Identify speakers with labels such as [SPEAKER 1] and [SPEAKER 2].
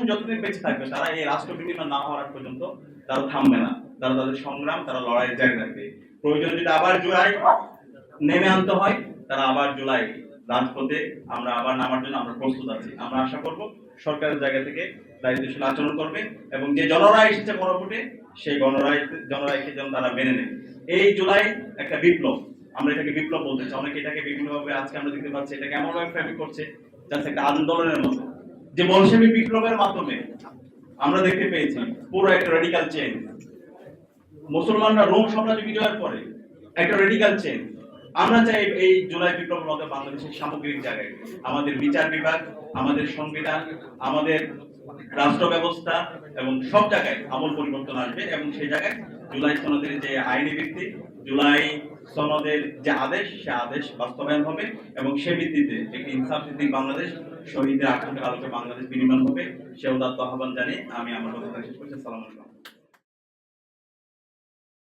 [SPEAKER 1] যতদিন বেঁচে থাকবে তারা এই রাষ্ট্র বিলীন না হওয়ার আগ পর্যন্ত তারা থামবে না। তারা তাদের সংগ্রাম, তারা লড়াই জারি রাখবে। প্রয়োজন যদি আবার জুলাই নেমে আনতে হয়, তারা আবার জুলাই রাজপথে আমরা আবার নামার জন্য আমরা প্রস্তুত আছি। আমরা আশা করব সরকারের জায়গা থেকে দায়িত্বশীল আচরণ করবে এবং যে জনরায় এসেছে গণভোটে সেই জনরায়কে যেন তারা মেনে নেয়। এই জুলাই একটা বিপ্লব, আমরা এটাকে বিপ্লব বলতে চাই। অনেকে এটাকে বিভিন্ন ভাবে আজকে আমরা দেখতে পাচ্ছি এটাকে এমন ভাবে ফ্রেমিং করছে যাতে একটা আন্দোলনের মতো, যে বলশেবিক বিপ্লবের মাধ্যমে আমরা দেখতে পেয়েছি পুরো একটা রেডিক্যাল চেঞ্জ। মুসলমানরা রোম সাম্রাজ্য বিজয়ের পরে একটা রেডিক্যাল চেঞ্জ। আমরা চাই এই জুলাই বিপ্লবের মধ্যে বাংলাদেশের সামগ্রিক জায়গায় আমাদের বিচার বিভাগ, আমাদের সংবিধান, আমাদের রাষ্ট্র ব্যবস্থা এবং সব জায়গায় আমূল পরিবর্তন আসবে এবং সেই জায়গায় জুলাই সনদের যে আইনি ভিত্তি, জুলাই সনদের যে আদেশ, সে আদেশ বাস্তবায়ন হবে এবং সে ভিত্তিতে একটি ইনসাফ ভিত্তিক বাংলাদেশ, শহীদের আকাঙ্ক্ষার আলোকে বাংলাদেশ বিনির্মাণ হবে। সে উদাত্ত আহ্বান জানিয়ে আমি আমার কথা শেষ করছি। আসসালামু আলাইকুম।